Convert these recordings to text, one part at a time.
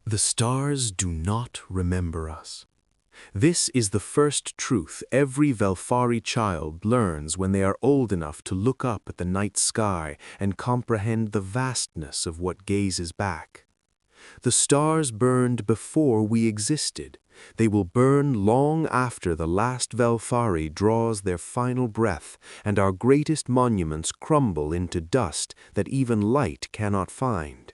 The stars do not remember us. This is the first truth every Valkori child learns when they are old enough to look up at the night sky and comprehend the vastness of what gazes back. The stars burned before we existed. They will burn long after the last Valkori draws their final breath and our greatest monuments crumble into dust that even light cannot find.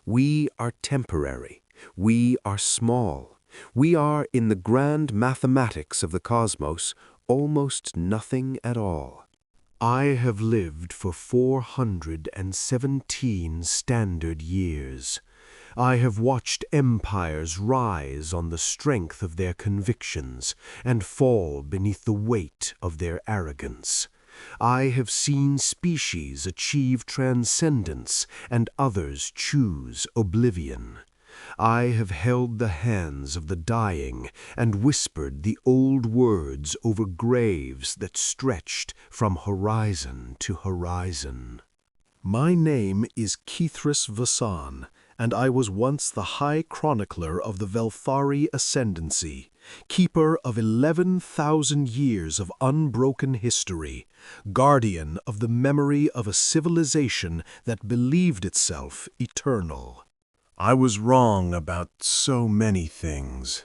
We are temporary. We are small. We are, in the grand mathematics of the cosmos, almost nothing at all. I have lived for 417 standard years. I have watched empires rise on the strength of their convictions and fall beneath the weight of their arrogance. I have seen species achieve transcendence and others choose oblivion. I have held the hands of the dying and whispered the old words over graves that stretched from horizon to horizon. My name is Kithris Vasan, and I was once the High Chronicler of the Valkori Ascendancy, keeper of 11,000 years of unbroken history, guardian of the memory of a civilization that believed itself eternal. I was wrong about so many things,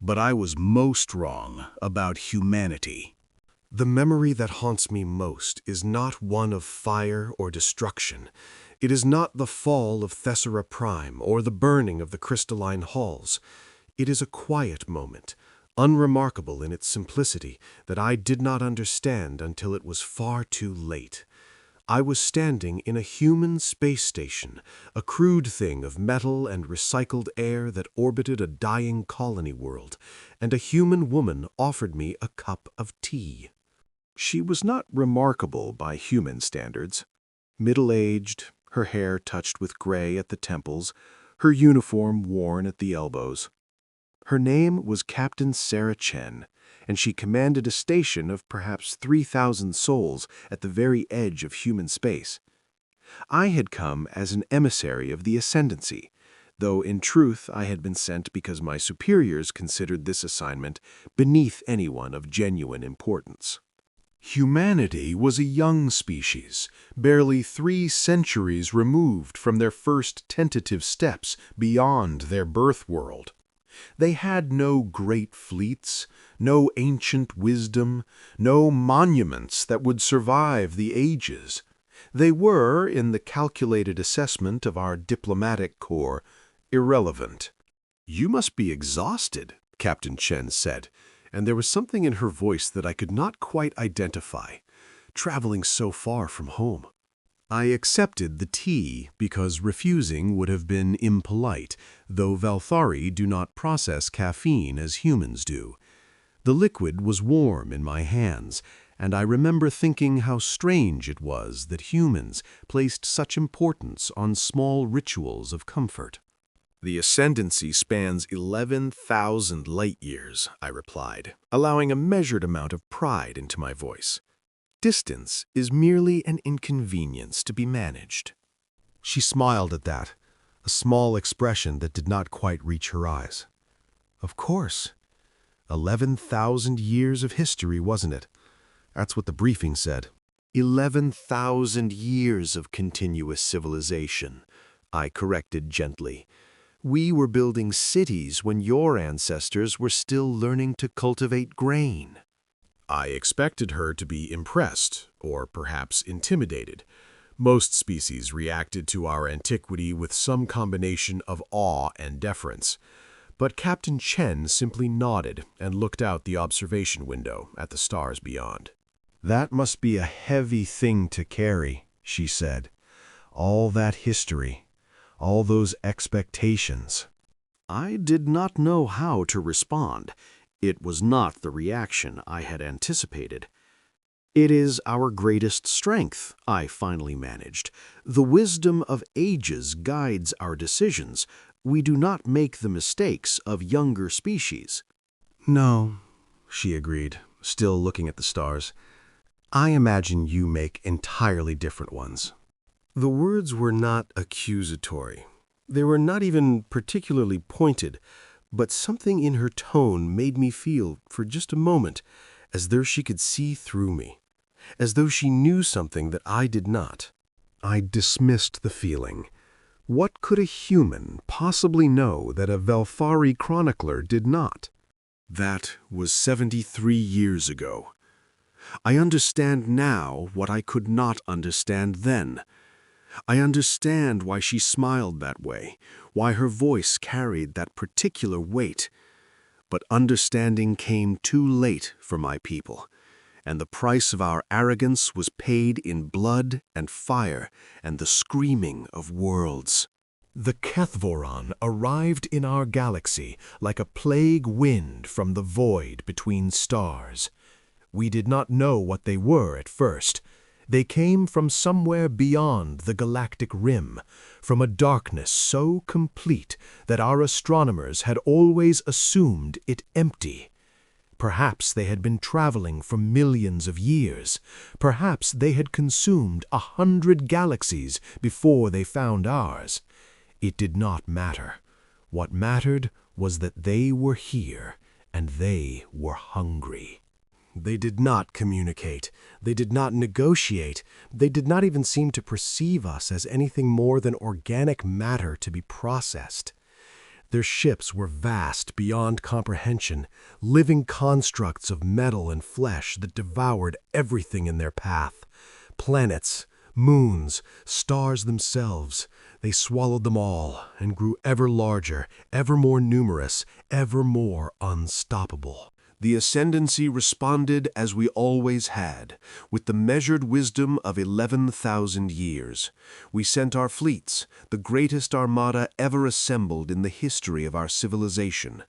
but I was most wrong about humanity. The memory that haunts me most is not one of fire or destruction. It is not the fall of Thessera Prime or the burning of the crystalline halls. It is a quiet moment, unremarkable in its simplicity, that I did not understand until it was far too late. I was standing in a human space station, a crude thing of metal and recycled air that orbited a dying colony world, and a human woman offered me a cup of tea. She was not remarkable by human standards. Middle-aged, her hair touched with gray at the temples, her uniform worn at the elbows. Her name was Captain Sarah Chen, and she commanded a station of perhaps 3,000 souls at the very edge of human space. I had come as an emissary of the Ascendancy, though in truth I had been sent because my superiors considered this assignment beneath anyone of genuine importance. Humanity was a young species, barely 3 centuries removed from their first tentative steps beyond their birth world. They had no great fleets, no ancient wisdom, no monuments that would survive the ages. They were, in the calculated assessment of our diplomatic corps, irrelevant. "You must be exhausted," Captain Chen said, and there was something in her voice that I could not quite identify, traveling so far from home. I accepted the tea because refusing would have been impolite, though Valkori do not process caffeine as humans do. The liquid was warm in my hands, and I remember thinking how strange it was that humans placed such importance on small rituals of comfort. "The Ascendancy spans 11,000 light-years," I replied, allowing a measured amount of pride into my voice. "Distance is merely an inconvenience to be managed." She smiled at that, a small expression that did not quite reach her eyes. Of course. 11,000 years of history, wasn't it? That's what the briefing said. 11,000 years of continuous civilization, I corrected gently. We were building cities when your ancestors were still learning to cultivate grain. I expected her to be impressed, or perhaps intimidated. Most species reacted to our antiquity with some combination of awe and deference. But Captain Chen simply nodded and looked out the observation window at the stars beyond. "That must be a heavy thing to carry," she said. "All that history, all those expectations." I did not know how to respond. It was not the reaction I had anticipated. "It is our greatest strength," I finally managed. "The wisdom of ages guides our decisions. We do not make the mistakes of younger species." "No," she agreed, still looking at the stars. "I imagine you make entirely different ones." The words were not accusatory. They were not even particularly pointed, but something in her tone made me feel, for just a moment, as though she could see through me, as though she knew something that I did not. I dismissed the feeling. What could a human possibly know that a Valkori chronicler did not? That was 73 years ago. I understand now what I could not understand then. I understand why she smiled that way, why her voice carried that particular weight. But understanding came too late for my people, and the price of our arrogance was paid in blood and fire and the screaming of worlds. The Kethvoron arrived in our galaxy like a plague wind from the void between stars. We did not know what they were at first. They came from somewhere beyond the galactic rim, from a darkness so complete that our astronomers had always assumed it empty. Perhaps they had been traveling for millions of years. Perhaps they had consumed 100 galaxies before they found ours. It did not matter. What mattered was that they were here, and they were hungry. They did not communicate. They did not negotiate. They did not even seem to perceive us as anything more than organic matter to be processed. Their ships were vast beyond comprehension, living constructs of metal and flesh that devoured everything in their path. Planets, moons, stars themselves, they swallowed them all and grew ever larger, ever more numerous, ever more unstoppable. The Ascendancy responded as we always had, with the measured wisdom of 11,000 years. We sent our fleets, the greatest armada ever assembled in the history of our civilization.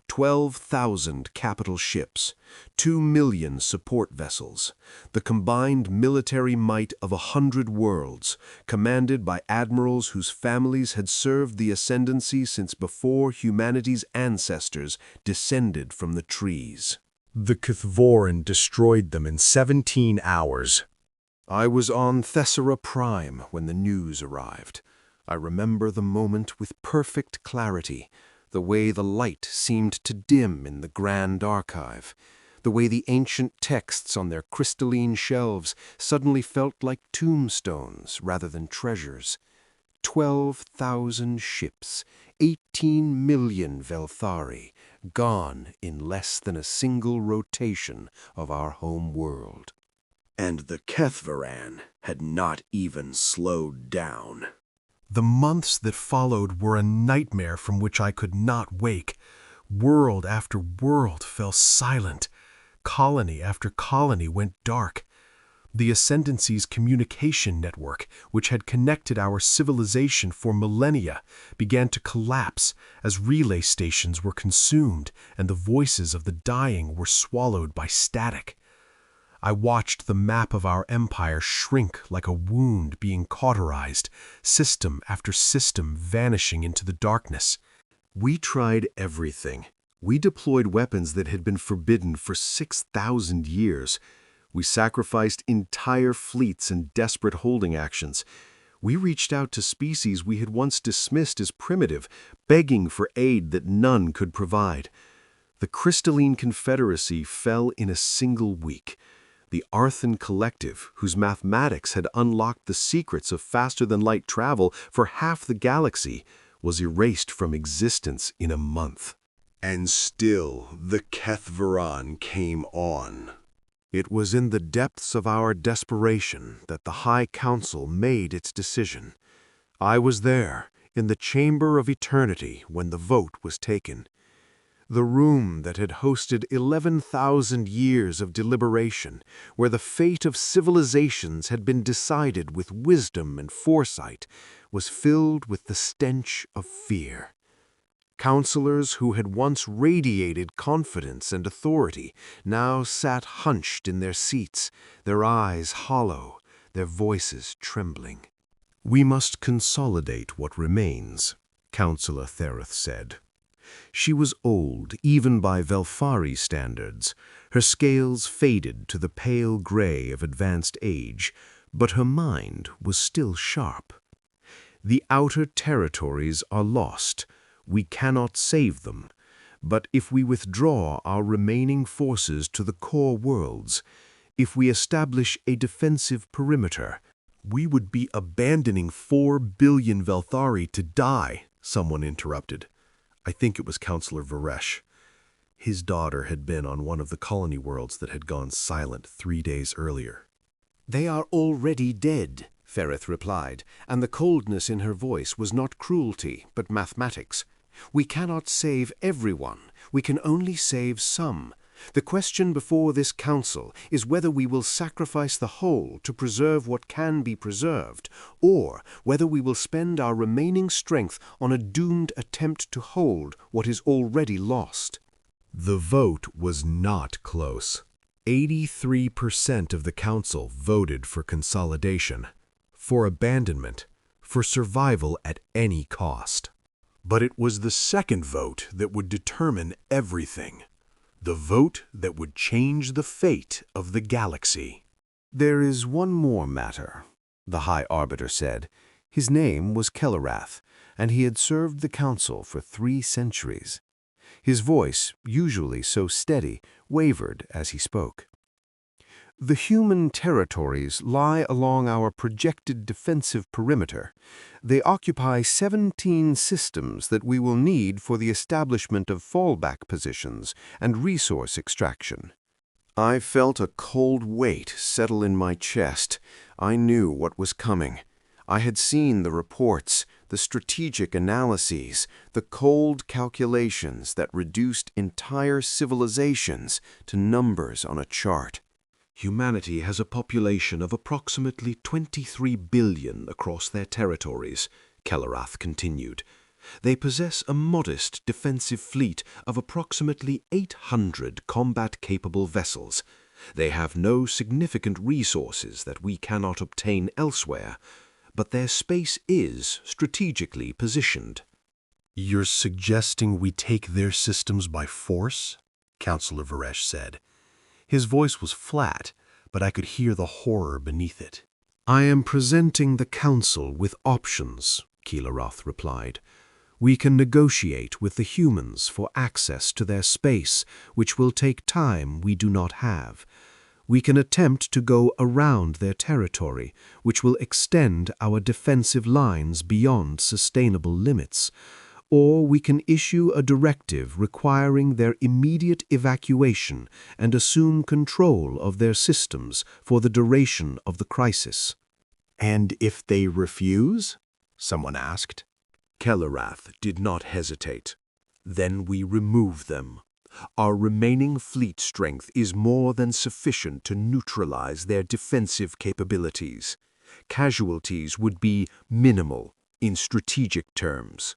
12,000 capital ships, 2 million support vessels, the combined military might of 100 worlds, commanded by admirals whose families had served the Ascendancy since before humanity's ancestors descended from the trees. The Kethvoron destroyed them in 17 hours. I was on Thessera Prime when the news arrived. I remember the moment with perfect clarity, the way the light seemed to dim in the Grand Archive, the way the ancient texts on their crystalline shelves suddenly felt like tombstones rather than treasures. 12,000 ships, 18 million Valkori, gone in less than a single rotation of our home world. And the Kethvoron had not even slowed down. The months that followed were a nightmare from which I could not wake. World after world fell silent. Colony after colony went dark. The Ascendancy's communication network, which had connected our civilization for millennia, began to collapse as relay stations were consumed and the voices of the dying were swallowed by static. I watched the map of our empire shrink like a wound being cauterized, system after system vanishing into the darkness. We tried everything. We deployed weapons that had been forbidden for 6,000 years. We sacrificed entire fleets in desperate holding actions. We reached out to species we had once dismissed as primitive, begging for aid that none could provide. The Crystalline Confederacy fell in a single week. The Arthan Collective, whose mathematics had unlocked the secrets of faster-than-light travel for half the galaxy, was erased from existence in a month. And still the Kethvoron came on. It was in the depths of our desperation that the High Council made its decision. I was there, in the Chamber of Eternity, when the vote was taken. The room that had hosted 11,000 years of deliberation, where the fate of civilizations had been decided with wisdom and foresight, was filled with the stench of fear. Counselors who had once radiated confidence and authority now sat hunched in their seats, their eyes hollow, their voices trembling. "We must consolidate what remains," Counselor Thereth said. She was old, even by Valkori standards. Her scales faded to the pale gray of advanced age, but her mind was still sharp. The outer territories are lost. We cannot save them. But if we withdraw our remaining forces to the core worlds, if we establish a defensive perimeter, we would be abandoning 4 billion Velthari to die, someone interrupted. I think it was Counselor Varesh. His daughter had been on one of the colony worlds that had gone silent 3 days earlier. "They are already dead," Ferrith replied, and the coldness in her voice was not cruelty, but mathematics. "We cannot save everyone. We can only save some. The question before this council is whether we will sacrifice the whole to preserve what can be preserved, or whether we will spend our remaining strength on a doomed attempt to hold what is already lost." The vote was not close. 83% of the council voted for consolidation, for abandonment, for survival at any cost. But it was the second vote that would determine everything. The vote that would change the fate of the galaxy. "There is one more matter," the High Arbiter said. His name was Kelarath, and he had served the Council for 3 centuries. His voice, usually so steady, wavered as he spoke. "The human territories lie along our projected defensive perimeter. They occupy 17 systems that we will need for the establishment of fallback positions and resource extraction." I felt a cold weight settle in my chest. I knew what was coming. I had seen the reports, the strategic analyses, the cold calculations that reduced entire civilizations to numbers on a chart. Humanity has a population of approximately 23 billion across their territories, Kelarath continued. They possess a modest defensive fleet of approximately 800 combat-capable vessels. They have no significant resources that we cannot obtain elsewhere, but their space is strategically positioned. "You're suggesting we take their systems by force?" Counselor Varesh said. His voice was flat, but I could hear the horror beneath it. "I am presenting the Council with options," Kelarath replied. "We can negotiate with the humans for access to their space, which will take time we do not have. We can attempt to go around their territory, which will extend our defensive lines beyond sustainable limits. Or we can issue a directive requiring their immediate evacuation and assume control of their systems for the duration of the crisis." "And if they refuse?" someone asked. Kelarath did not hesitate. "Then we remove them. Our remaining fleet strength is more than sufficient to neutralize their defensive capabilities. Casualties would be minimal in strategic terms."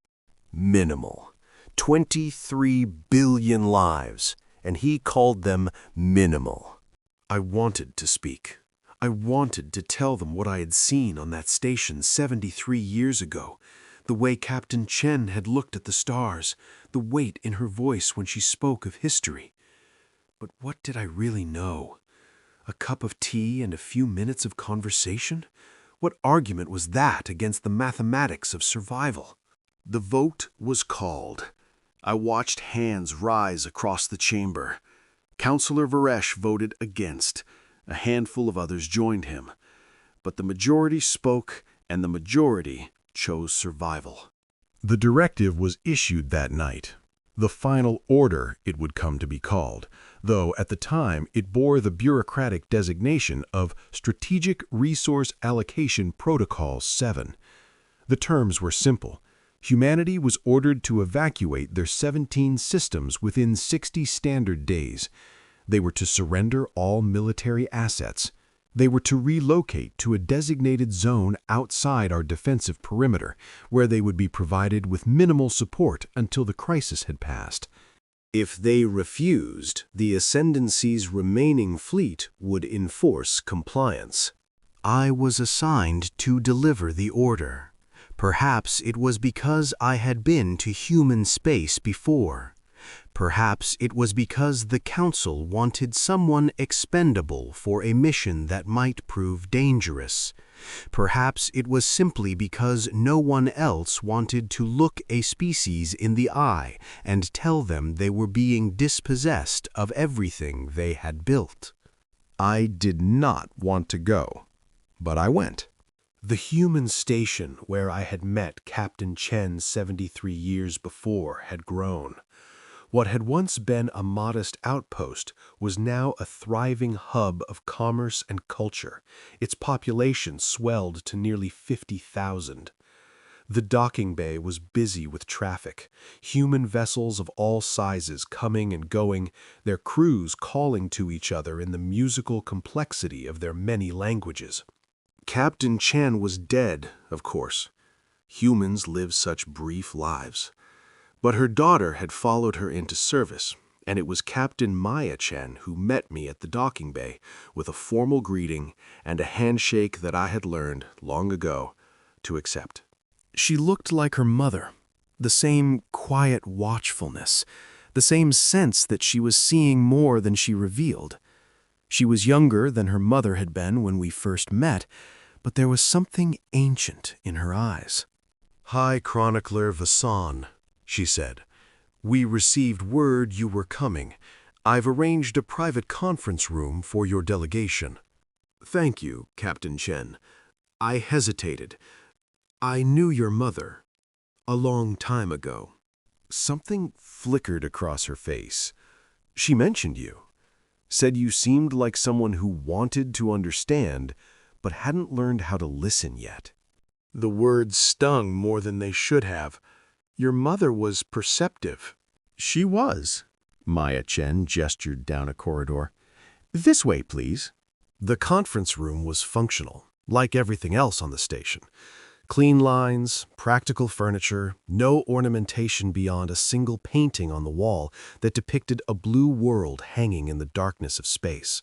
Minimal. 23 billion lives, and he called them minimal. I wanted to speak. I wanted to tell them what I had seen on that station 73 years ago, the way Captain Chen had looked at the stars, the weight in her voice when she spoke of history. But what did I really know? A cup of tea and a few minutes of conversation? What argument was that against the mathematics of survival? The vote was called. I watched hands rise across the chamber. Counselor Varesh voted against. A handful of others joined him. But the majority spoke, and the majority chose survival. The directive was issued that night. The final order, it would come to be called, though at the time it bore the bureaucratic designation of Strategic Resource Allocation Protocol 7. The terms were simple. Humanity was ordered to evacuate their 17 systems within 60 standard days. They were to surrender all military assets. They were to relocate to a designated zone outside our defensive perimeter, where they would be provided with minimal support until the crisis had passed. If they refused, the Ascendancy's remaining fleet would enforce compliance. I was assigned to deliver the order. Perhaps it was because I had been to human space before. Perhaps it was because the Council wanted someone expendable for a mission that might prove dangerous. Perhaps it was simply because no one else wanted to look a species in the eye and tell them they were being dispossessed of everything they had built. I did not want to go, but I went. The human station where I had met Captain Chen 73 years before had grown. What had once been a modest outpost was now a thriving hub of commerce and culture. Its population swelled to nearly 50,000. The docking bay was busy with traffic, human vessels of all sizes coming and going, their crews calling to each other in the musical complexity of their many languages. Captain Chen was dead, of course. Humans live such brief lives. But her daughter had followed her into service, and it was Captain Maya Chen who met me at the docking bay with a formal greeting and a handshake that I had learned, long ago, to accept. She looked like her mother, the same quiet watchfulness, the same sense that she was seeing more than she revealed. She was younger than her mother had been when we first met, but there was something ancient in her eyes. "High Chronicler Vasan," she said. "We received word you were coming. I've arranged a private conference room for your delegation." "Thank you, Captain Chen. I hesitated. I knew your mother. A long time ago." Something flickered across her face. "She mentioned you. Said you seemed like someone who wanted to understand, but hadn't learned how to listen yet." The words stung more than they should have. "Your mother was perceptive." "She was." Maya Chen gestured down a corridor. "This way, please." The conference room was functional, like everything else on the station. Clean lines, practical furniture, no ornamentation beyond a single painting on the wall that depicted a blue world hanging in the darkness of space.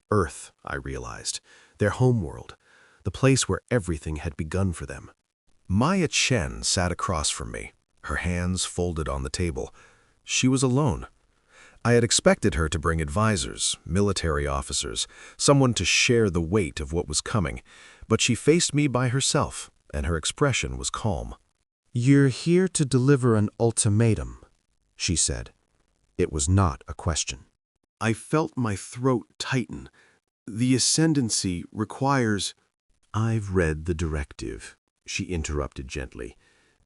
Earth, I realized, their homeworld, the place where everything had begun for them. Maya Chen sat across from me, her hands folded on the table. She was alone. I had expected her to bring advisors, military officers, someone to share the weight of what was coming, but she faced me by herself, and her expression was calm. "You're here to deliver an ultimatum," she said. It was not a question. I felt my throat tighten. "The ascendancy requires—" "I've read the directive," she interrupted gently.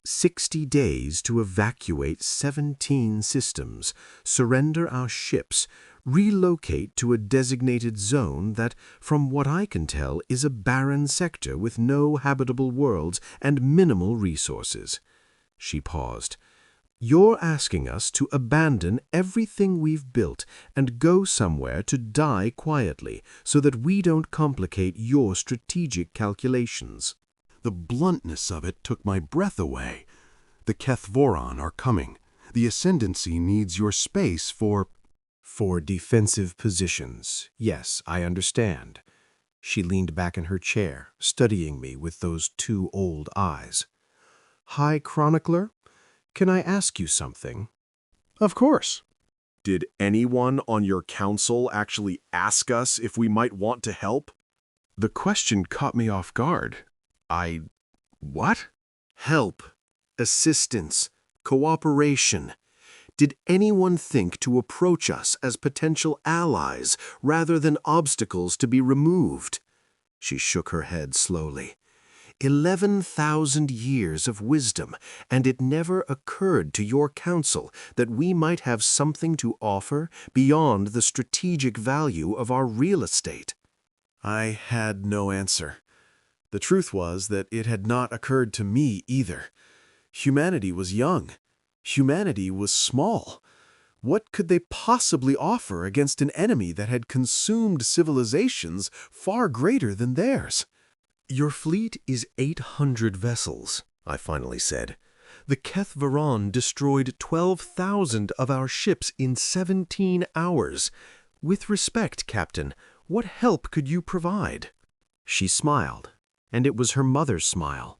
60 days to evacuate 17 systems, surrender our ships, relocate to a designated zone that, from what I can tell, is a barren sector with no habitable worlds and minimal resources." She paused. "You're asking us to abandon everything we've built and go somewhere to die quietly so that we don't complicate your strategic calculations." The bluntness of it took my breath away. "The Kethvoron are coming. The Ascendancy needs your space for defensive positions. Yes, I understand." She leaned back in her chair, studying me with those two old eyes. "High Chronicler, can I ask you something?" "Of course." "Did anyone on your council actually ask us if we might want to help?" The question caught me off guard. What? Help, assistance, cooperation. Did anyone think to approach us as potential allies rather than obstacles to be removed? She shook her head slowly. 11,000 years of wisdom, and it never occurred to your council that we might have something to offer beyond the strategic value of our real estate. I had no answer. The truth was that it had not occurred to me either. Humanity was young. Humanity was small. What could they possibly offer against an enemy that had consumed civilizations far greater than theirs? Your fleet is 800 vessels, I finally said. The Kethvaron destroyed 12,000 of our ships in 17 hours. With respect, Captain, what help could you provide? She smiled, and it was her mother's smile,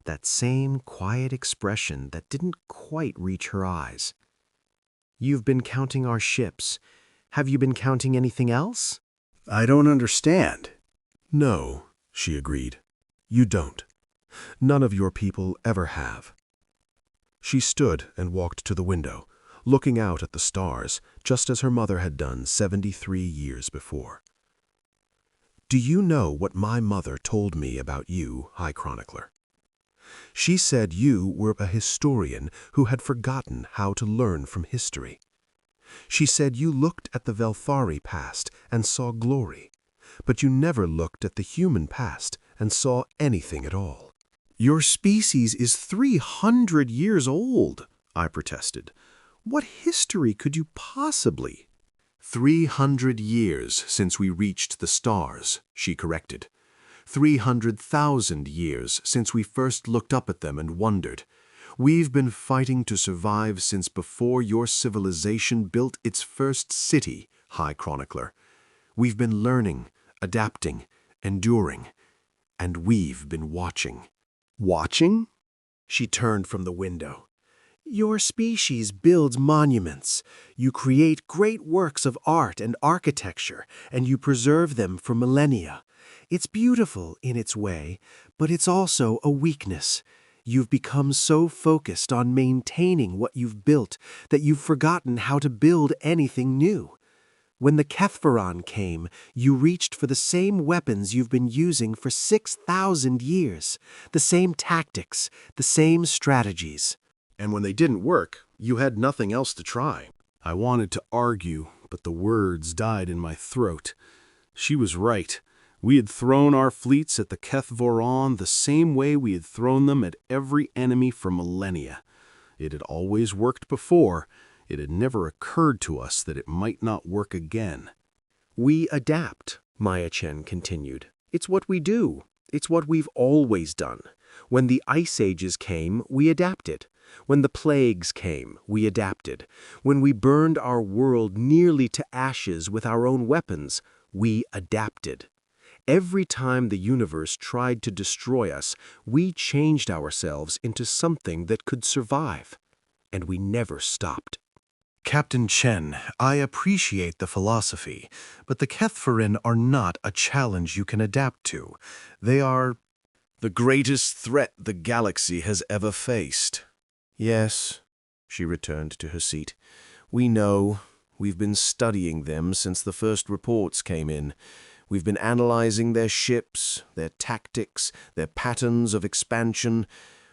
that same quiet expression that didn't quite reach her eyes. You've been counting our ships. Have you been counting anything else? I don't understand. No, she agreed. You don't. None of your people ever have. She stood and walked to the window, looking out at the stars, just as her mother had done 73 years before. Do you know what my mother told me about you, High Chronicler? She said you were a historian who had forgotten how to learn from history. She said you looked at the Valkori past and saw glory, but you never looked at the human past and saw anything at all. Your species is 300 years old, I protested. What history could you possibly? 300 years since we reached the stars, she corrected. 300,000 years since we first looked up at them and wondered. We've been fighting to survive since before your civilization built its first city, High Chronicler. We've been learning, adapting, enduring, and we've been watching. Watching? She turned from the window. Your species builds monuments. You create great works of art and architecture, and you preserve them for millennia. It's beautiful in its way, but it's also a weakness. You've become so focused on maintaining what you've built that you've forgotten how to build anything new. When the Kethveron came, you reached for the same weapons you've been using for 6,000 years, the same tactics, the same strategies. And when they didn't work, you had nothing else to try. I wanted to argue, but the words died in my throat. She was right. We had thrown our fleets at the Kethveron the same way we had thrown them at every enemy for millennia. It had always worked before. It had never occurred to us that it might not work again. We adapt, Maya Chen continued. It's what we do. It's what we've always done. When the Ice Ages came, we adapted. When the plagues came, we adapted. When we burned our world nearly to ashes with our own weapons, we adapted. Every time the universe tried to destroy us, we changed ourselves into something that could survive. And we never stopped. Captain Chen, I appreciate the philosophy, but the Kethverin are not a challenge you can adapt to. They are the greatest threat the galaxy has ever faced. Yes, she returned to her seat. We know. We've been studying them since the first reports came in. We've been analyzing their ships, their tactics, their patterns of expansion.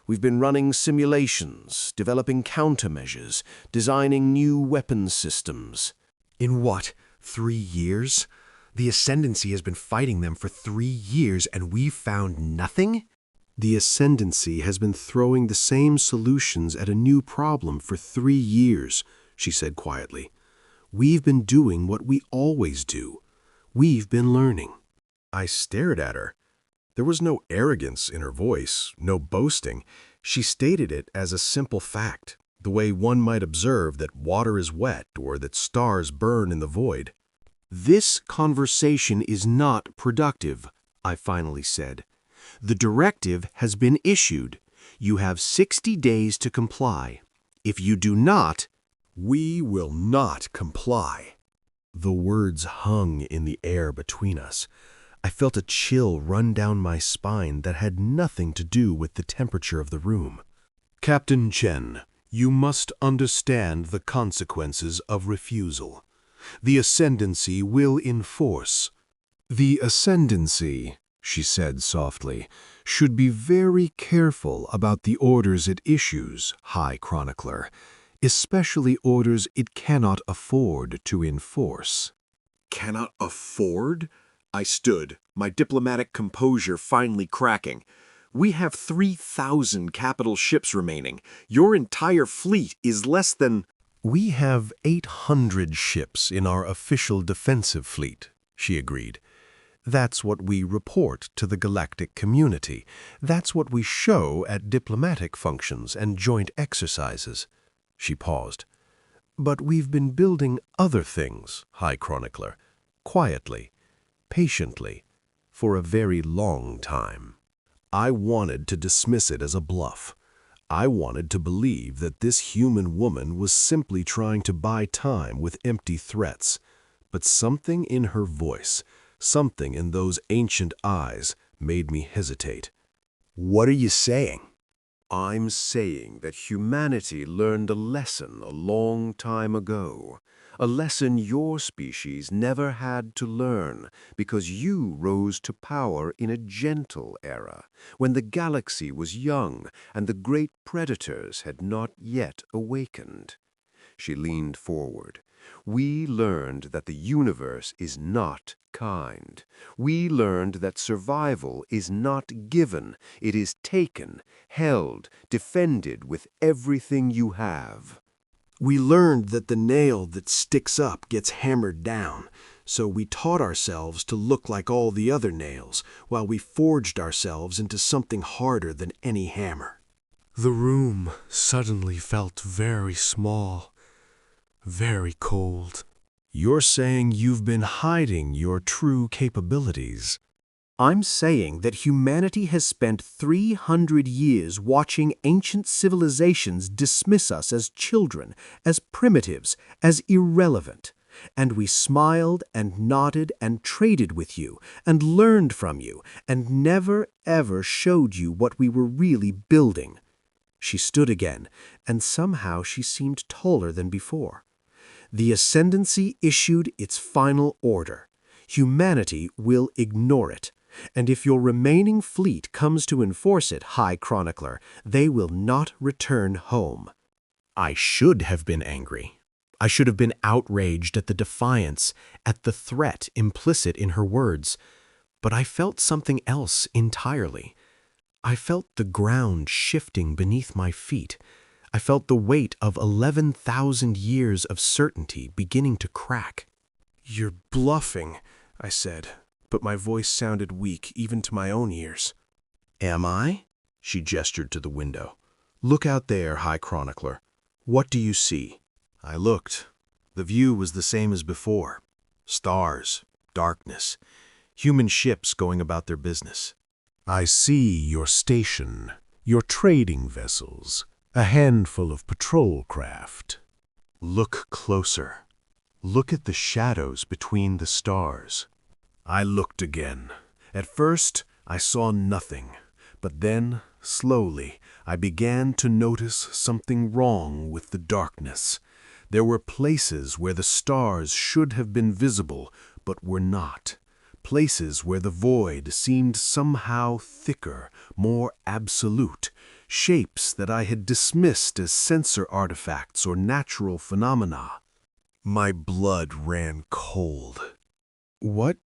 We've been running simulations, developing countermeasures, designing new weapons systems. In what, 3 years? The Ascendancy has been fighting them for 3 years and we've found nothing? The Ascendancy has been throwing the same solutions at a new problem for 3 years, she said quietly. We've been doing what we always do. We've been learning. I stared at her. There was no arrogance in her voice, no boasting. She stated it as a simple fact, the way one might observe that water is wet or that stars burn in the void. This conversation is not productive, I finally said. The directive has been issued. You have 60 days to comply. If you do not, we will not comply. The words hung in the air between us. I felt a chill run down my spine that had nothing to do with the temperature of the room. Captain Chen, you must understand the consequences of refusal. The Ascendancy will enforce. The Ascendancy, she said softly, should be very careful about the orders it issues, High Chronicler, especially orders it cannot afford to enforce. Cannot afford? I stood, my diplomatic composure finally cracking. We have 3,000 capital ships remaining. Your entire fleet is less than... We have 800 ships in our official defensive fleet, she agreed. That's what we report to the galactic community. That's what we show at diplomatic functions and joint exercises. She paused. But we've been building other things, High Chronicler, quietly, patiently, for a very long time. I wanted to dismiss it as a bluff. I wanted to believe that this human woman was simply trying to buy time with empty threats, but something in her voice, something in those ancient eyes, made me hesitate. What are you saying? I'm saying that humanity learned a lesson a long time ago, a lesson your species never had to learn because you rose to power in a gentle era, when the galaxy was young and the great predators had not yet awakened. She leaned forward. We learned that the universe is not kind. We learned that survival is not given. It is taken, held, defended with everything you have. We learned that the nail that sticks up gets hammered down, so we taught ourselves to look like all the other nails, while we forged ourselves into something harder than any hammer. The room suddenly felt very small, very cold. You're saying you've been hiding your true capabilities. I'm saying that humanity has spent 300 years watching ancient civilizations dismiss us as children, as primitives, as irrelevant. And we smiled and nodded and traded with you and learned from you and never ever showed you what we were really building. She stood again, and somehow she seemed taller than before. The Ascendancy issued its final order. Humanity will ignore it. And if your remaining fleet comes to enforce it, High Chronicler, they will not return home. I should have been angry. I should have been outraged at the defiance, at the threat implicit in her words. But I felt something else entirely. I felt the ground shifting beneath my feet. I felt the weight of 11,000 years of certainty beginning to crack. "You're bluffing," I said, but my voice sounded weak even to my own ears. "Am I?" She gestured to the window. "Look out there, High Chronicler. What do you see?" I looked. The view was the same as before. Stars, darkness, human ships going about their business. "I see your station, your trading vessels, a handful of patrol craft. Look closer. Look at the shadows between the stars." I looked again. At first, I saw nothing, but then, slowly, I began to notice something wrong with the darkness. There were places where the stars should have been visible, but were not. Places where the void seemed somehow thicker, more absolute. Shapes that I had dismissed as sensor artifacts or natural phenomena. My blood ran cold. What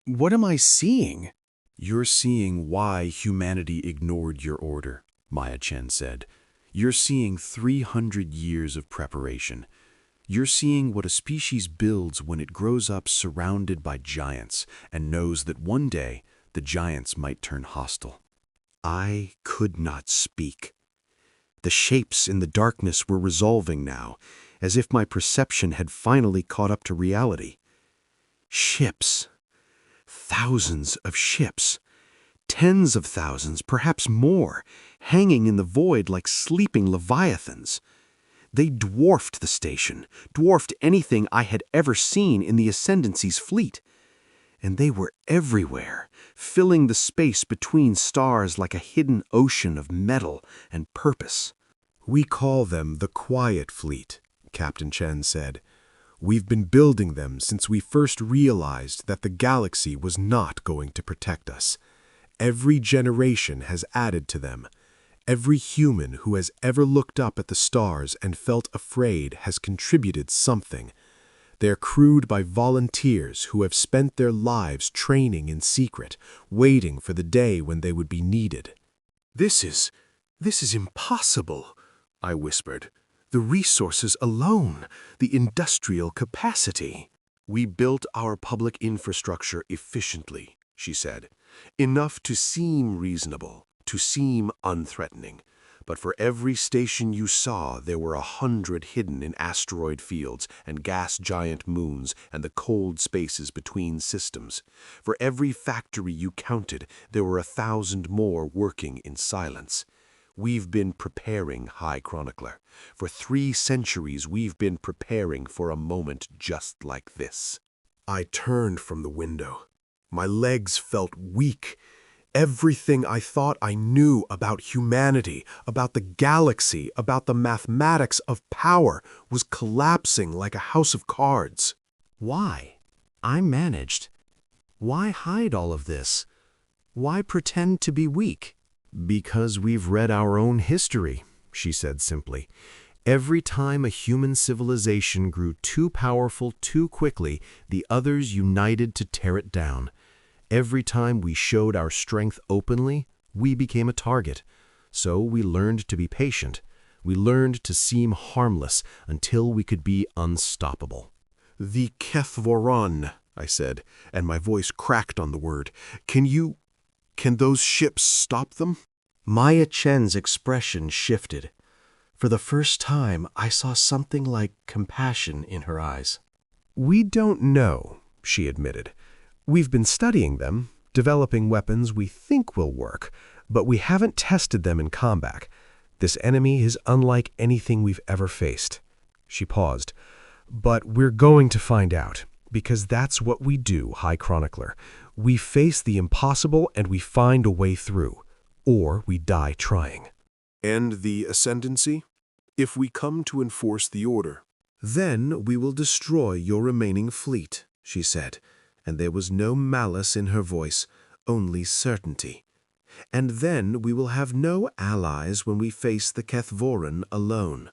am I seeing? "You're seeing why humanity ignored your order," Maya Chen said. "You're seeing 300 years of preparation. You're seeing what a species builds when it grows up surrounded by giants and knows that one day the giants might turn hostile." I could not speak. The shapes in the darkness were resolving now, as if my perception had finally caught up to reality. Ships. Thousands of ships. Tens of thousands, perhaps more, hanging in the void like sleeping leviathans. They dwarfed the station, dwarfed anything I had ever seen in the Ascendancy's fleet. And they were everywhere, filling the space between stars like a hidden ocean of metal and purpose. "We call them the Quiet Fleet," Captain Chen said. "We've been building them since we first realized that the galaxy was not going to protect us. Every generation has added to them. Every human who has ever looked up at the stars and felt afraid has contributed something. They're crewed by volunteers who have spent their lives training in secret, waiting for the day when they would be needed." This is impossible," I whispered. "The resources alone, the industrial capacity." "We built our public infrastructure efficiently," she said. "Enough to seem reasonable, to seem unthreatening. But for every station you saw, there were 100 hidden in asteroid fields and gas giant moons and the cold spaces between systems. For every factory you counted, there were 1,000 more working in silence. We've been preparing, High Chronicler. For 3 centuries we've been preparing for a moment just like this. I turned from the window. My legs felt weak. Everything I thought I knew about humanity, about the galaxy, about the mathematics of power was collapsing like a house of cards. Why? I managed. Why hide all of this? Why pretend to be weak? Because we've read our own history, she said simply. Every time a human civilization grew too powerful too quickly, the others united to tear it down. Every time we showed our strength openly, we became a target. So we learned to be patient. We learned to seem harmless until we could be unstoppable. The Kethvoron, I said, and my voice cracked on the word. Can those ships stop them? Maya Chen's expression shifted. For the first time, I saw something like compassion in her eyes. We don't know, she admitted. We've been studying them, developing weapons we think will work, but we haven't tested them in combat. This enemy is unlike anything we've ever faced. She paused. But we're going to find out, because that's what we do, High Chronicler. We face the impossible and we find a way through, or we die trying. And the ascendancy? If we come to enforce the order, then we will destroy your remaining fleet, she said, and there was no malice in her voice, only certainty. And then we will have no allies when we face the Kethvoran alone.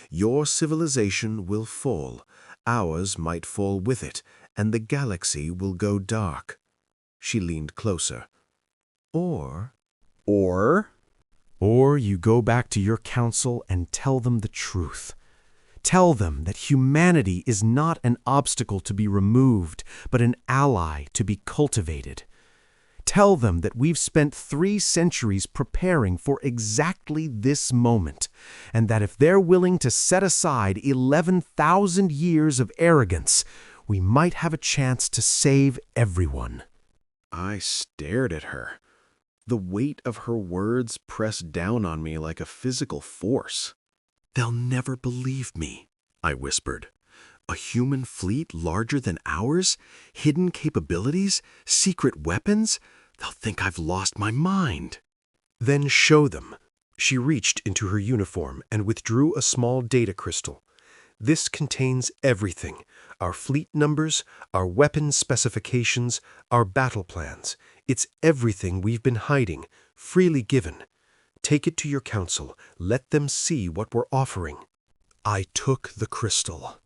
Your civilization will fall, ours might fall with it, and the galaxy will go dark. She leaned closer. Or you go back to your council and tell them the truth. Tell them that humanity is not an obstacle to be removed, but an ally to be cultivated. Tell them that we've spent 3 centuries preparing for exactly this moment, and that if they're willing to set aside 11,000 years of arrogance, we might have a chance to save everyone. I stared at her. The weight of her words pressed down on me like a physical force. They'll never believe me, I whispered. A human fleet larger than ours? Hidden capabilities? Secret weapons? They'll think I've lost my mind. Then show them. She reached into her uniform and withdrew a small data crystal. This contains everything. Our fleet numbers, our weapon specifications, our battle plans. It's everything we've been hiding, freely given. Take it to your council. Let them see what we're offering. I took the crystal.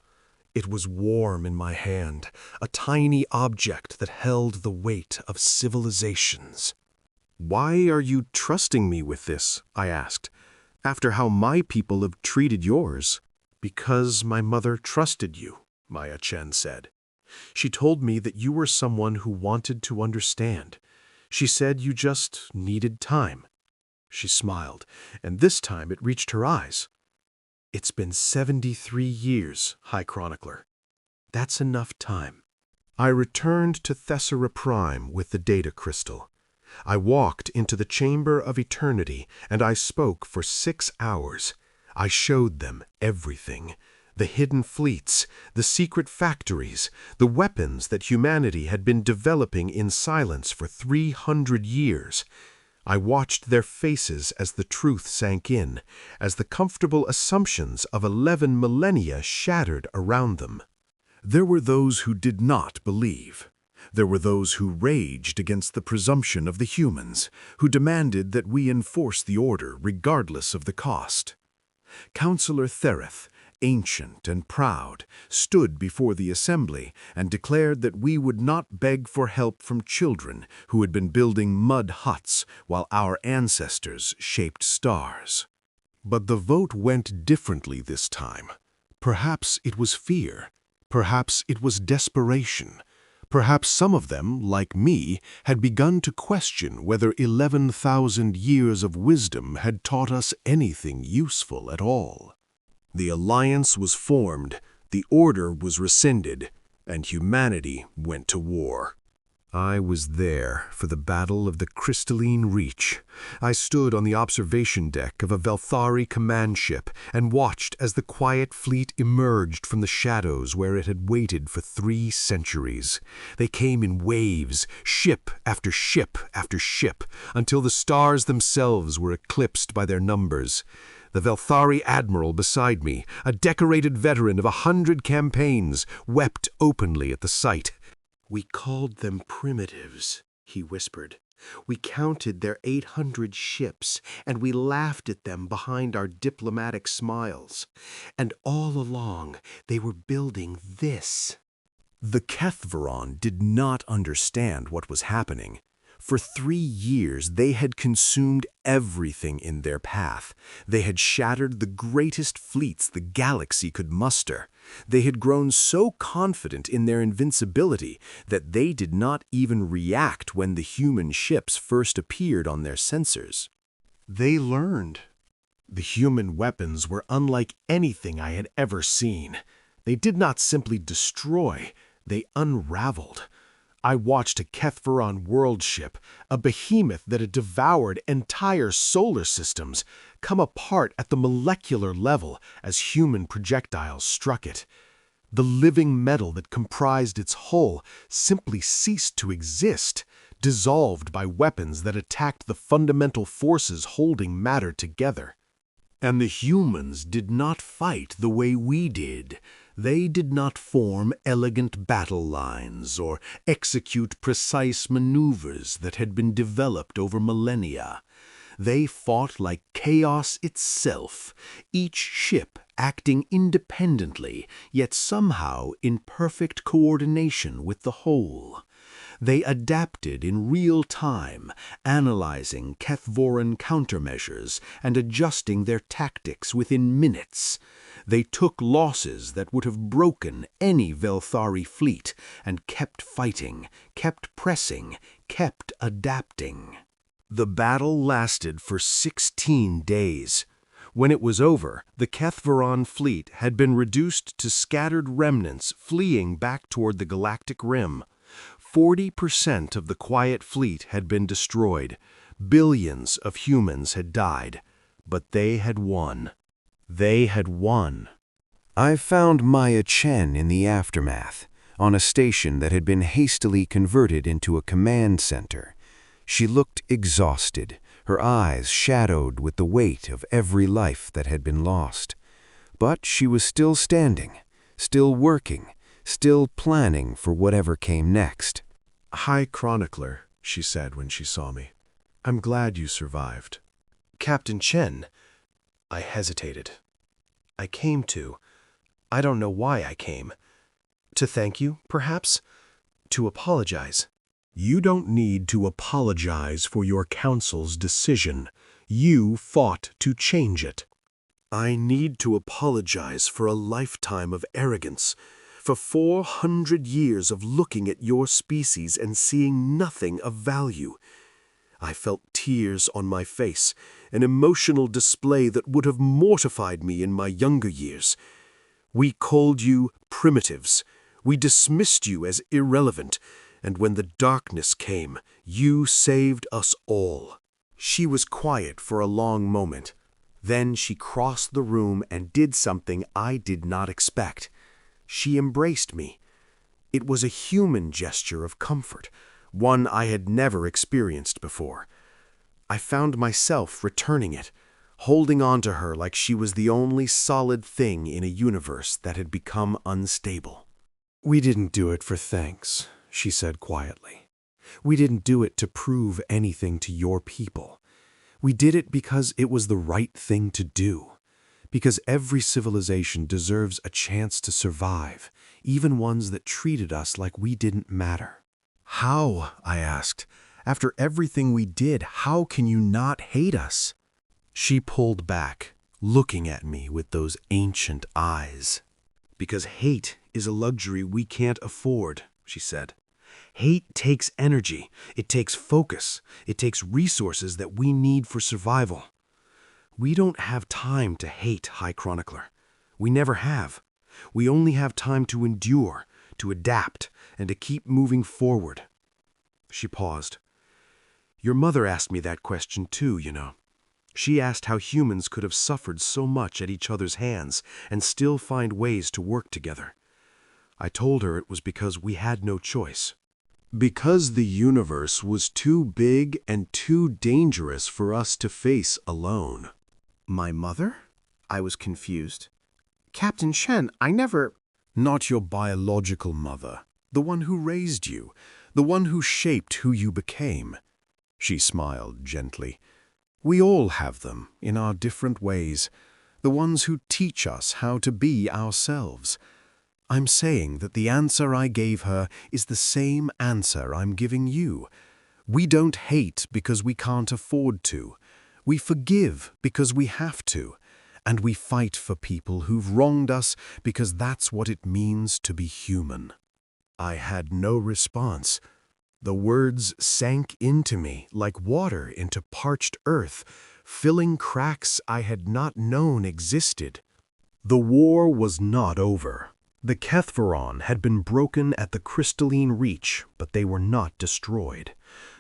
It was warm in my hand, a tiny object that held the weight of civilizations. Why are you trusting me with this? I asked. After how my people have treated yours. Because my mother trusted you, Maya Chen said. She told me that you were someone who wanted to understand. She said you just needed time. She smiled, and this time it reached her eyes. It's been 73 years, High Chronicler. That's enough time. I returned to Thessera Prime with the data crystal. I walked into the Chamber of Eternity, and I spoke for 6 hours. I showed them everything. The hidden fleets, the secret factories, the weapons that humanity had been developing in silence for 300 years. I watched their faces as the truth sank in, as the comfortable assumptions of 11 millennia shattered around them. There were those who did not believe. There were those who raged against the presumption of the humans, who demanded that we enforce the order regardless of the cost. Counselor Thereth, ancient and proud, stood before the assembly and declared that we would not beg for help from children who had been building mud huts while our ancestors shaped stars. But the vote went differently this time. Perhaps it was fear. Perhaps it was desperation. Perhaps some of them, like me, had begun to question whether 11,000 years of wisdom had taught us anything useful at all. The alliance was formed, the order was rescinded, and humanity went to war. I was there for the Battle of the Crystalline Reach. I stood on the observation deck of a Valthari command ship and watched as the quiet fleet emerged from the shadows where it had waited for 3 centuries. They came in waves, ship after ship after ship, until the stars themselves were eclipsed by their numbers. The Valthari admiral beside me, a decorated veteran of 100 campaigns, wept openly at the sight. "We called them primitives," he whispered. "We counted their 800 ships, and we laughed at them behind our diplomatic smiles. And all along, they were building this." The Kethvaron did not understand what was happening. For 3 years, they had consumed everything in their path. They had shattered the greatest fleets the galaxy could muster. They had grown so confident in their invincibility that they did not even react when the human ships first appeared on their sensors. They learned. The human weapons were unlike anything I had ever seen. They did not simply destroy, they unraveled. I watched a Kethvaron world ship, a behemoth that had devoured entire solar systems, come apart at the molecular level as human projectiles struck it. The living metal that comprised its hull simply ceased to exist, dissolved by weapons that attacked the fundamental forces holding matter together. And the humans did not fight the way we did. They did not form elegant battle lines or execute precise maneuvers that had been developed over millennia. They fought like chaos itself, each ship acting independently, yet somehow in perfect coordination with the whole. They adapted in real time, analyzing Kethvaran countermeasures and adjusting their tactics within minutes. They took losses that would have broken any Valthari fleet and kept fighting, kept pressing, kept adapting. The battle lasted for 16 days. When it was over, the Kethvaran fleet had been reduced to scattered remnants fleeing back toward the galactic rim. 40% of the quiet fleet had been destroyed. Billions of humans had died. But they had won. They had won. I found Maya Chen in the aftermath, on a station that had been hastily converted into a command center. She looked exhausted, her eyes shadowed with the weight of every life that had been lost. But she was still standing, still working, still planning for whatever came next. "Hi, Chronicler," she said when she saw me. "I'm glad you survived." "Captain Chen." I hesitated. I don't know why I came. To thank you, perhaps? To apologize. You don't need to apologize for your council's decision. You fought to change it. I need to apologize for a lifetime of arrogance, for 400 years of looking at your species and seeing nothing of value. I felt tears on my face, an emotional display that would have mortified me in my younger years. We called you primitives. We dismissed you as irrelevant, and when the darkness came, you saved us all. She was quiet for a long moment. Then she crossed the room and did something I did not expect. She embraced me. It was a human gesture of comfort, one I had never experienced before. I found myself returning it, holding on to her like she was the only solid thing in a universe that had become unstable. "We didn't do it for thanks," she said quietly. "We didn't do it to prove anything to your people. We did it because it was the right thing to do. Because every civilization deserves a chance to survive, even ones that treated us like we didn't matter." "How?" I asked. "After everything we did, how can you not hate us?" She pulled back, looking at me with those ancient eyes. "Because hate is a luxury we can't afford," she said. "Hate takes energy, it takes focus, it takes resources that we need for survival. We don't have time to hate, High Chronicler. We never have. We only have time to endure, to adapt, and to keep moving forward." She paused. Your mother asked me that question too, you know. She asked how humans could have suffered so much at each other's hands and still find ways to work together. I told her it was because we had no choice. Because the universe was too big and too dangerous for us to face alone. My mother? I was confused. Captain Shen, I never... Not your biological mother, the one who raised you, the one who shaped who you became. She smiled gently. We all have them, in our different ways, the ones who teach us how to be ourselves. I'm saying that the answer I gave her is the same answer I'm giving you. We don't hate because we can't afford to. We forgive because we have to. And we fight for people who've wronged us because that's what it means to be human. I had no response. The words sank into me like water into parched earth, filling cracks I had not known existed. The war was not over. The Kethveron had been broken at the crystalline reach, but they were not destroyed.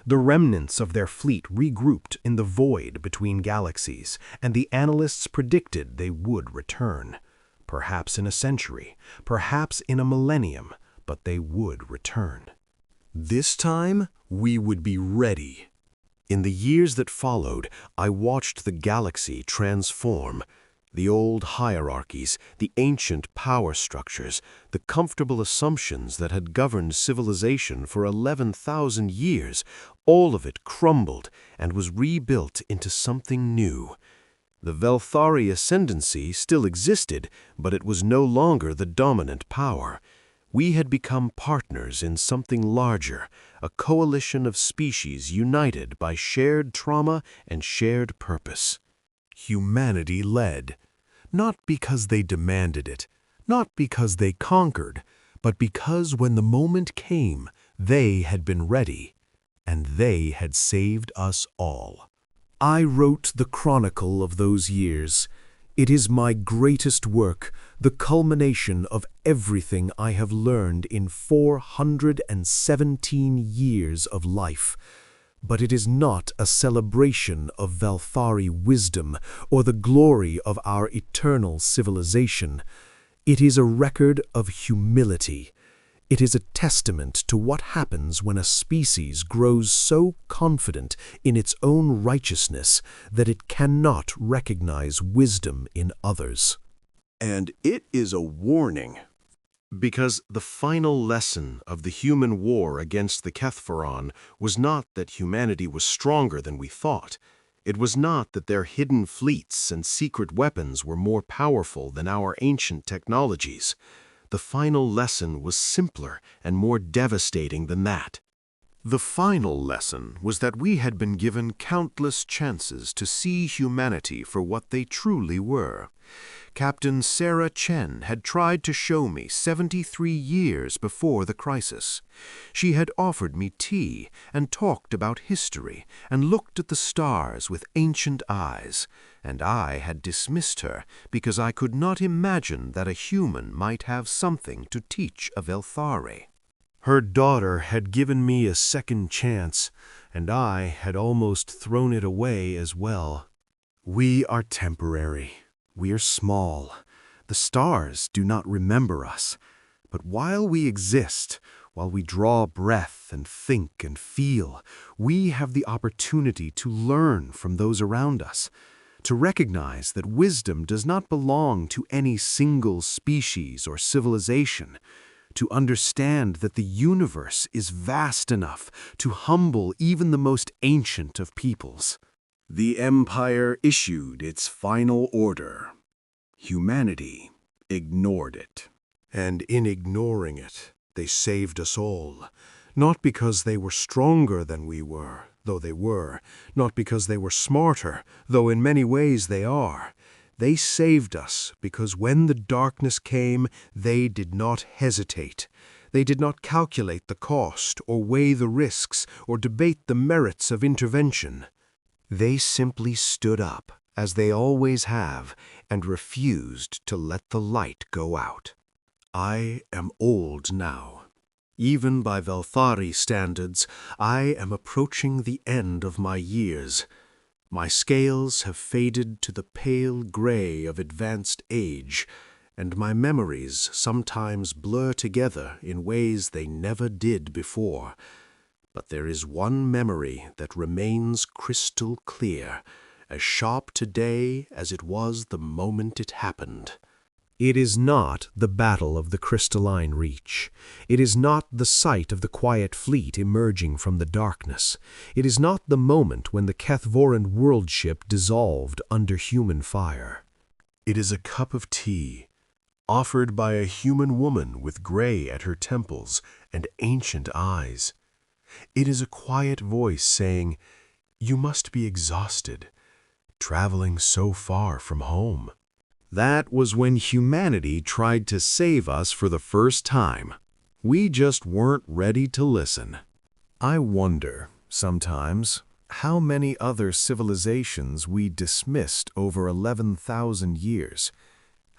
The remnants of their fleet regrouped in the void between galaxies, and the analysts predicted they would return. Perhaps in a century, perhaps in a millennium, but they would return. This time, we would be ready. In the years that followed, I watched the galaxy transform. The old hierarchies, the ancient power structures, the comfortable assumptions that had governed civilization for 11,000 years, all of it crumbled and was rebuilt into something new. The Valkori ascendancy still existed, but it was no longer the dominant power. We had become partners in something larger, a coalition of species united by shared trauma and shared purpose. Humanity led, not because they demanded it, not because they conquered, but because when the moment came, they had been ready, and they had saved us all. I wrote the chronicle of those years. It is my greatest work, the culmination of everything I have learned in 417 years of life. But it is not a celebration of Valkori wisdom or the glory of our eternal civilization. It is a record of humility. It is a testament to what happens when a species grows so confident in its own righteousness that it cannot recognize wisdom in others. And it is a warning. Because the final lesson of the human war against the Kethveron was not that humanity was stronger than we thought. It was not that their hidden fleets and secret weapons were more powerful than our ancient technologies. The final lesson was simpler and more devastating than that. The final lesson was that we had been given countless chances to see humanity for what they truly were. Captain Sarah Chen had tried to show me 73 years before the crisis. She had offered me tea and talked about history and looked at the stars with ancient eyes, and I had dismissed her because I could not imagine that a human might have something to teach a Valkori. Her daughter had given me a second chance, and I had almost thrown it away as well. We are temporary. We are small. The stars do not remember us. But while we exist, while we draw breath and think and feel, we have the opportunity to learn from those around us, to recognize that wisdom does not belong to any single species or civilization, to understand that the universe is vast enough to humble even the most ancient of peoples. The Empire issued its final order. Humanity ignored it. And in ignoring it, they saved us all. Not because they were stronger than we were, though they were. Not because they were smarter, though in many ways they are. They saved us because when the darkness came, they did not hesitate. They did not calculate the cost or weigh the risks or debate the merits of intervention. They simply stood up, as they always have, and refused to let the light go out. I am old now. Even by Valthari standards, I am approaching the end of my years. My scales have faded to the pale gray of advanced age, and my memories sometimes blur together in ways they never did before. But there is one memory that remains crystal clear, as sharp today as it was the moment it happened. It is not the battle of the crystalline reach. It is not the sight of the quiet fleet emerging from the darkness. It is not the moment when the Kethvoran world ship dissolved under human fire. It is a cup of tea, offered by a human woman with gray at her temples and ancient eyes. It is a quiet voice saying, "You must be exhausted, traveling so far from home." That was when humanity tried to save us for the first time. We just weren't ready to listen. I wonder, sometimes, how many other civilizations we dismissed over 11,000 years.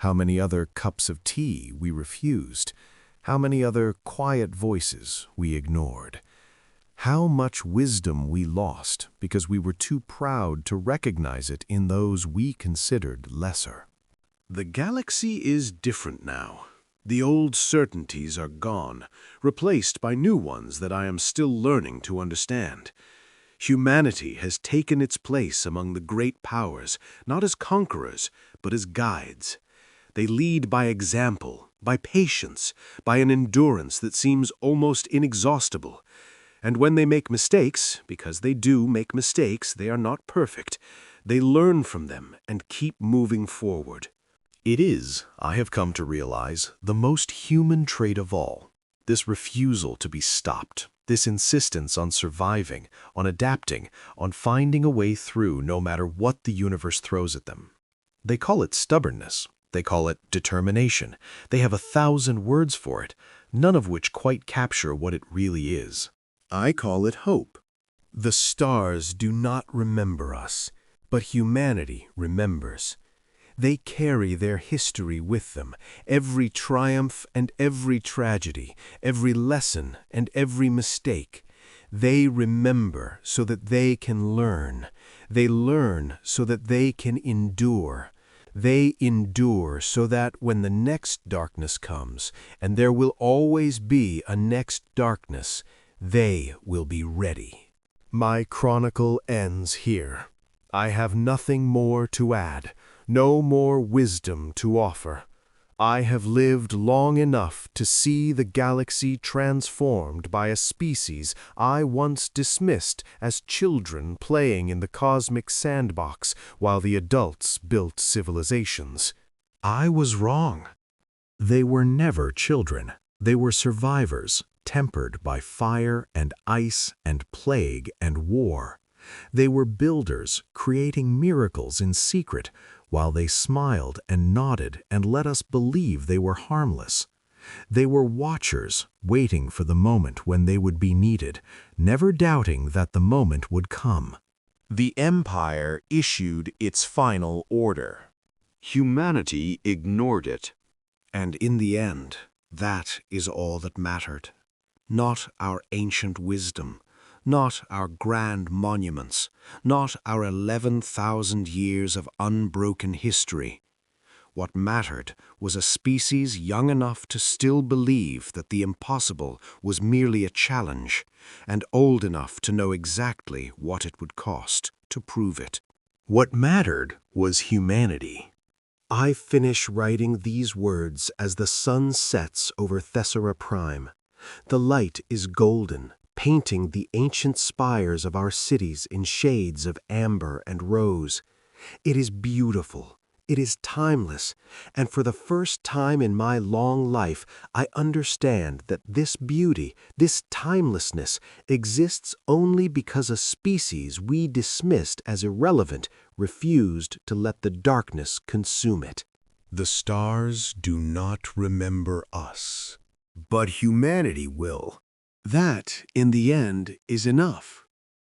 How many other cups of tea we refused. How many other quiet voices we ignored. How much wisdom we lost because we were too proud to recognize it in those we considered lesser. The galaxy is different now. The old certainties are gone, replaced by new ones that I am still learning to understand. Humanity has taken its place among the great powers, not as conquerors, but as guides. They lead by example, by patience, by an endurance that seems almost inexhaustible. And when they make mistakes, because they do make mistakes, they are not perfect, they learn from them and keep moving forward. It is, I have come to realize, the most human trait of all. This refusal to be stopped, this insistence on surviving, on adapting, on finding a way through no matter what the universe throws at them. They call it stubbornness. They call it determination. They have 1,000 words for it, none of which quite capture what it really is. I call it hope. The stars do not remember us, but humanity remembers. They carry their history with them, every triumph and every tragedy, every lesson and every mistake. They remember so that they can learn. They learn so that they can endure. They endure so that when the next darkness comes, and there will always be a next darkness, they will be ready. My chronicle ends here. I have nothing more to add. No more wisdom to offer. I have lived long enough to see the galaxy transformed by a species I once dismissed as children playing in the cosmic sandbox while the adults built civilizations. I was wrong. They were never children. They were survivors, tempered by fire and ice and plague and war. They were builders, creating miracles in secret, while they smiled and nodded and let us believe they were harmless. They were watchers, waiting for the moment when they would be needed, never doubting that the moment would come. The Empire issued its final order. Humanity ignored it. And in the end, that is all that mattered. Not our ancient wisdom, not our grand monuments, not our 11,000 years of unbroken history. What mattered was a species young enough to still believe that the impossible was merely a challenge, and old enough to know exactly what it would cost to prove it. What mattered was humanity. I finish writing these words as the sun sets over Thessera Prime. The light is golden, painting the ancient spires of our cities in shades of amber and rose. It is beautiful, it is timeless, and for the first time in my long life, I understand that this beauty, this timelessness, exists only because a species we dismissed as irrelevant refused to let the darkness consume it. The stars do not remember us, but humanity will. That, in the end, is enough.